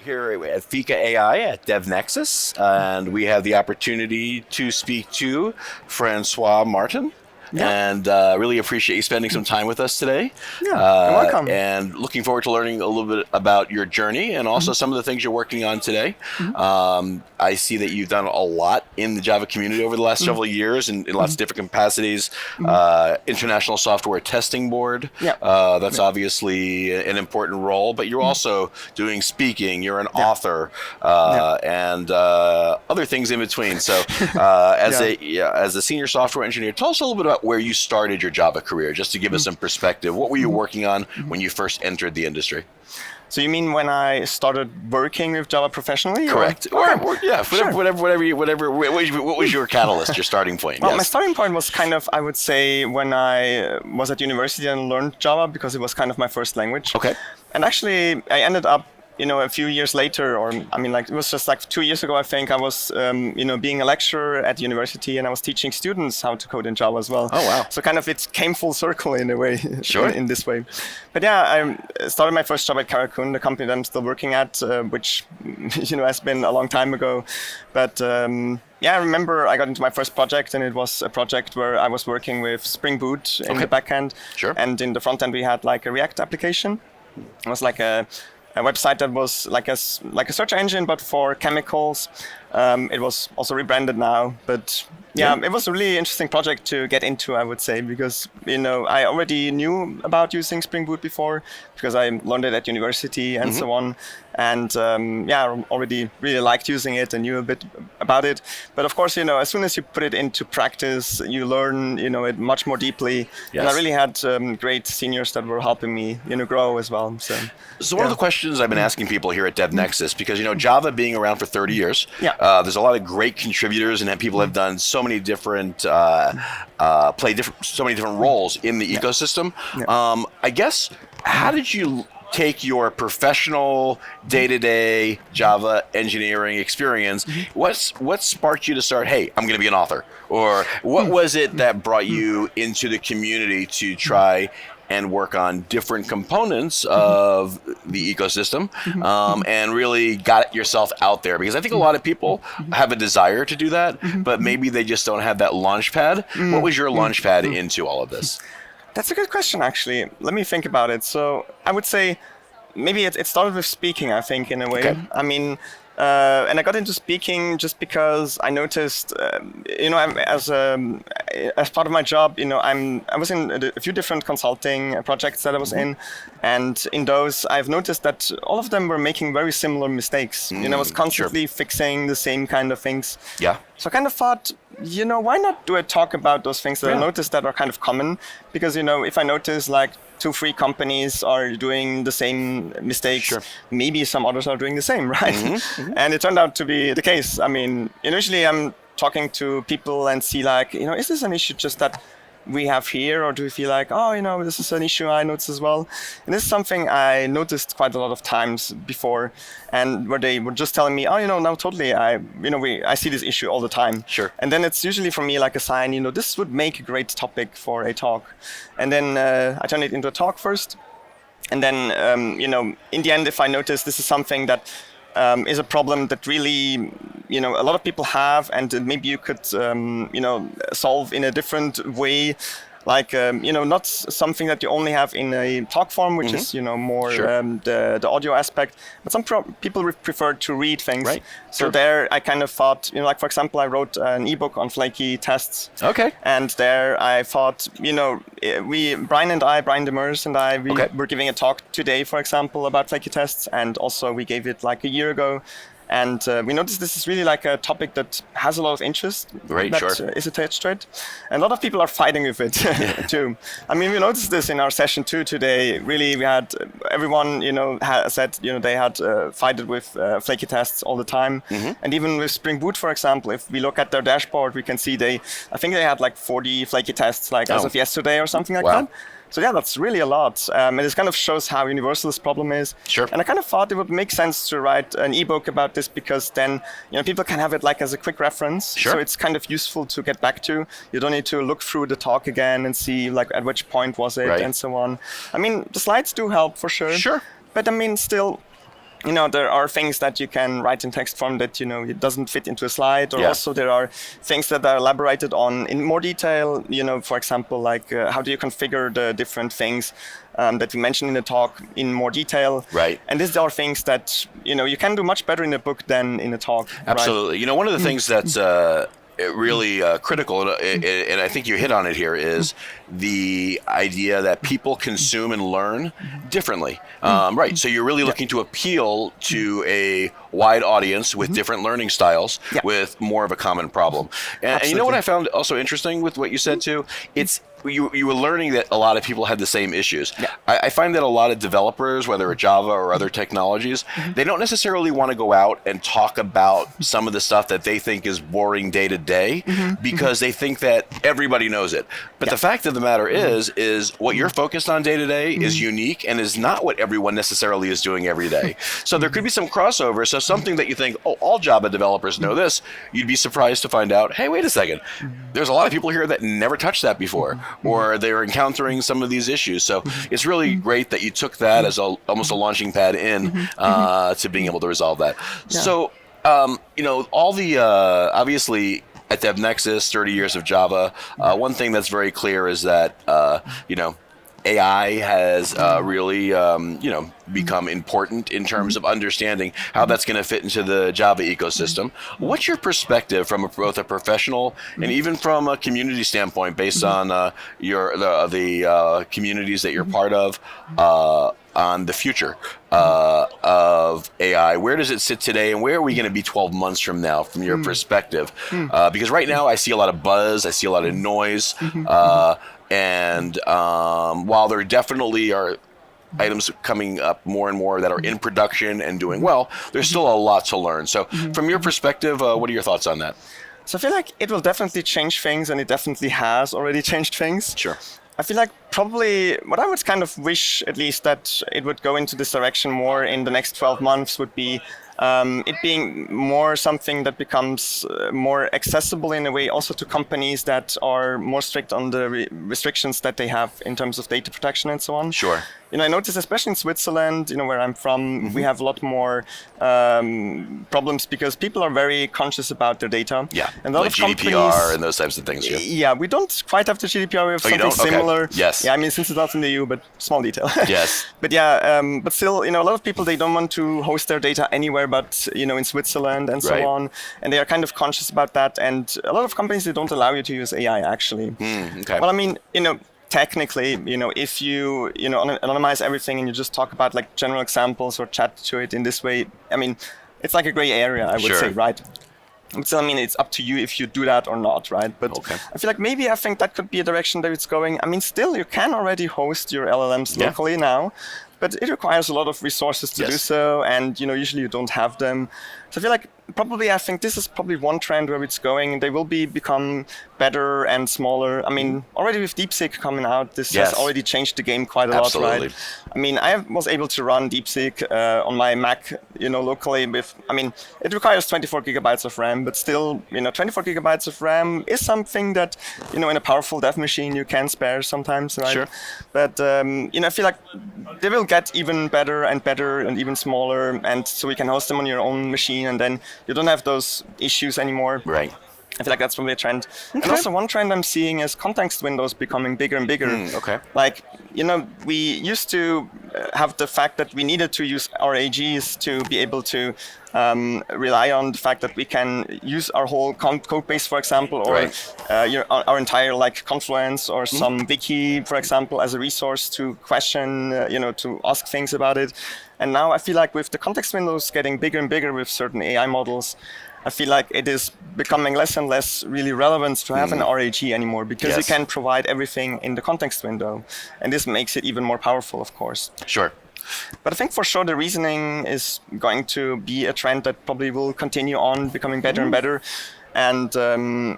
here at FikaAI at DevNexus, and we have the opportunity to speak to Francois Martin. Yeah. And really appreciate you spending some time with us today. Yeah, you're welcome. And looking forward to learning a little bit about your journey and also some of the things you're working on today. I see that you've done a lot in the Java community over the last several years in lots of different capacities. International Software Testing Board, that's obviously an important role, but you're also doing speaking, you're an author, and other things in between. So as a senior software engineer, tell us a little bit about where you started your Java career, just to give us some perspective. What were you working on when you first entered the industry? So you mean when I started working with Java professionally? Correct. What was your catalyst, your starting point? Well, my starting point was kind of, I would say, when I was at university and learned Java, because it was kind of my first language. Okay. And actually, I ended up, a few years later, it was just like 2 years ago, I think, I was, being a lecturer at university, and I was teaching students how to code in Java as well. Oh, wow. So kind of it came full circle in a way, sure. in this way. But yeah, I started my first job at Karakun, the company that I'm still working at, which, has been a long time ago. But I remember I got into my first project, and it was a project where I was working with Spring Boot in the backend. Sure. And in the front end, we had like a React application. It was like a website that was like a search engine, but for chemicals. It was also rebranded now, but it was a really interesting project to get into, I would say, because I already knew about using Spring Boot before, because I learned it at university and so on, and I already really liked using it and knew a bit about it. But of course, as soon as you put it into practice, you learn it much more deeply. Yes. And I really had great seniors that were helping me grow as well. So one of the questions I've been asking people here at DevNexus, because Java being around for 30 years, there's a lot of great contributors, and people have done so many different so many different roles in the ecosystem. I guess, how did you take your professional day-to-day Java engineering experience? What sparked you to start, hey, I'm going to be an author? Or what was it that brought you into the community to try and work on different components of the ecosystem, and really got yourself out there? Because I think a lot of people have a desire to do that, but maybe they just don't have that launch pad. What was your launch pad into all of this? That's a good question, actually. Let me think about it. So I would say maybe it started with speaking, I think, in a way. Okay. I mean, and I got into speaking just because I noticed, as part of my job, I was in a few different consulting projects that I was in, and in those I've noticed that all of them were making very similar mistakes. I was constantly fixing the same kind of things. Yeah. So I kind of thought, why not do a talk about those things that I noticed that are kind of common? Because, if I notice like 2-3 companies are doing the same mistakes, maybe some others are doing the same, right? And it turned out to be the case. I mean, initially I'm talking to people and see like, is this an issue just that we have here, or do we feel like, this is an issue I noticed as well? And this is something I noticed quite a lot of times before, and where they were just telling me, no, totally, I see this issue all the time. Sure. And then it's usually for me like a sign, this would make a great topic for a talk. And then I turn it into a talk first, and then in the end, if I notice this is something that is a problem that really, a lot of people have, and maybe you could, solve in a different way, like, not something that you only have in a talk form, which is, more the audio aspect, but some people prefer to read things. Right. So there I kind of thought, like, for example, I wrote an ebook on flaky tests. Okay. And there I thought, Brian Demers and I, we were giving a talk today, for example, about flaky tests, and also we gave it like a year ago. And we noticed this is really like a topic that has a lot of interest is attached to it. And a lot of people are fighting with it too. I mean, we noticed this in our session too today. Really, we had everyone, said, they had fighted with flaky tests all the time. And even with Spring Boot, for example, if we look at their dashboard, we can see I think they had like 40 flaky tests as of yesterday or something like that. So yeah, that's really a lot. And this kind of shows how universal this problem is. Sure. And I kind of thought it would make sense to write an ebook about this, because then people can have it like as a quick reference. Sure. So it's kind of useful to get back to. You don't need to look through the talk again and see like at which point was it and so on. I mean, the slides do help for sure. Sure. But I mean, still, there are things that you can write in text form that, it doesn't fit into a slide, or also there are things that are elaborated on in more detail, for example, like how do you configure the different things that we mentioned in the talk in more detail. Right. And these are things that, you can do much better in a book than in a talk. Absolutely. Right? One of the things that's really critical, and I think you hit on it here, is the idea that people consume and learn differently. Right. So you're really looking to appeal to a wide audience with different learning styles with more of a common problem. And you know what I found also interesting with what you said too? You were learning that a lot of people had the same issues. Yeah. I find that a lot of developers, whether it's Java or other technologies, they don't necessarily want to go out and talk about some of the stuff that they think is boring day to day because they think that everybody knows it. But the fact of the matter is what you're focused on day to day is unique and is not what everyone necessarily is doing every day. So there could be some crossover. So something that you think, oh, all Java developers know this, you'd be surprised to find out, hey, wait a second, there's a lot of people here that never touched that before. Or they're encountering some of these issues. So it's really great that you took that as almost a launching pad in to being able to resolve that. Yeah. So, all the, obviously, at DevNexus, 30 years of Java, one thing that's very clear is that, AI has really, become important in terms of understanding how that's going to fit into the Java ecosystem. What's your perspective from both a professional and even from a community standpoint, based on the communities that you're part of, on the future of AI? Where does it sit today, and where are we going to be 12 months from now, from your perspective? Because right now I see a lot of buzz, I see a lot of noise. And while there definitely are items coming up more and more that are in production and doing well, there's still a lot to learn. So from your perspective, what are your thoughts on that? So I feel like it will definitely change things, and it definitely has already changed things. Sure. I feel like probably what I would kind of wish, at least, that it would go into this direction more in the next 12 months would be it being more something that becomes more accessible in a way also to companies that are more strict on the restrictions that they have in terms of data protection and so on. Sure. I noticed, especially in Switzerland, where I'm from, we have a lot more problems because people are very conscious about their data. Yeah, and a lot like of GDPR and those types of things. Yeah, we don't quite have the GDPR. We have something similar. Okay. Yes. Yeah, I mean, since it's not in the EU, but small detail. Yes. But yeah, but still, a lot of people, they don't want to host their data anywhere but, in Switzerland and so on. And they are kind of conscious about that. And a lot of companies, they don't allow you to use AI, actually. Okay. Well, I mean, technically, if you, anonymize everything and you just talk about like general examples or chat to it in this way, I mean, it's like a gray area, I would say, right? So, I mean, it's up to you if you do that or not, right? But I feel like I think that could be a direction that it's going. I mean, still, you can already host your LLMs locally now, but it requires a lot of resources to do so, and usually you don't have them. So I feel like I think this is probably one trend where it's going. They will become better and smaller. I mean, already with DeepSeek coming out, this has already changed the game quite a lot, right? I mean, I was able to run DeepSeek on my Mac, locally with, I mean, it requires 24 gigabytes of RAM, but still, 24 gigabytes of RAM is something that, in a powerful dev machine you can spare sometimes, right? Sure. But, I feel like they will get even better and even smaller, and so you can host them on your own machine, and then you don't have those issues anymore. Right. I feel like that's probably a trend. And also one trend I'm seeing is context windows becoming bigger and bigger. Like, we used to have the fact that we needed to use RAGs to be able to rely on the fact that we can use our whole code base, for example, or our entire like Confluence or some wiki, for example, as a resource to question, to ask things about it. And now I feel like with the context windows getting bigger and bigger with certain AI models, I feel like it is becoming less and less really relevant to have an RAG anymore, because you can provide everything in the context window. And this makes it even more powerful, of course. Sure. But I think for sure the reasoning is going to be a trend that probably will continue on becoming better and better. And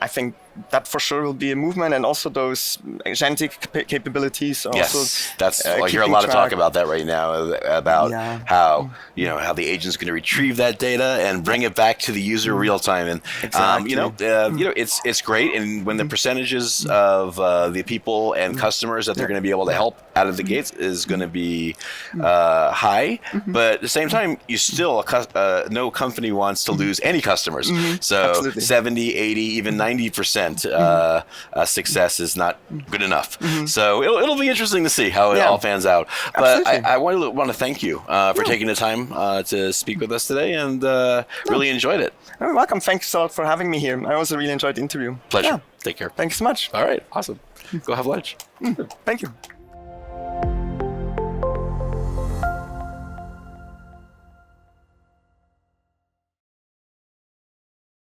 I think that for sure will be a movement, and also those agentic capabilities. Are Yes, also, that's I hear a lot of talk about that right now, about how how the agent's going to retrieve that data and bring it back to the user real time, and it's great. And when the percentages of the people and customers that they're going to be able to help out of the gates is going to be high, but at the same time, you still no company wants to lose any customers. So Absolutely. 70, 80, even 90% success is not good enough. So it'll be interesting to see how it all pans out. But I want to thank you for taking the time to speak with us today, and really enjoyed it. You're welcome. Thanks a lot for having me here. I also really enjoyed the interview. Pleasure. Take care. Thanks so much. All right. Awesome. Go have lunch. Thank you.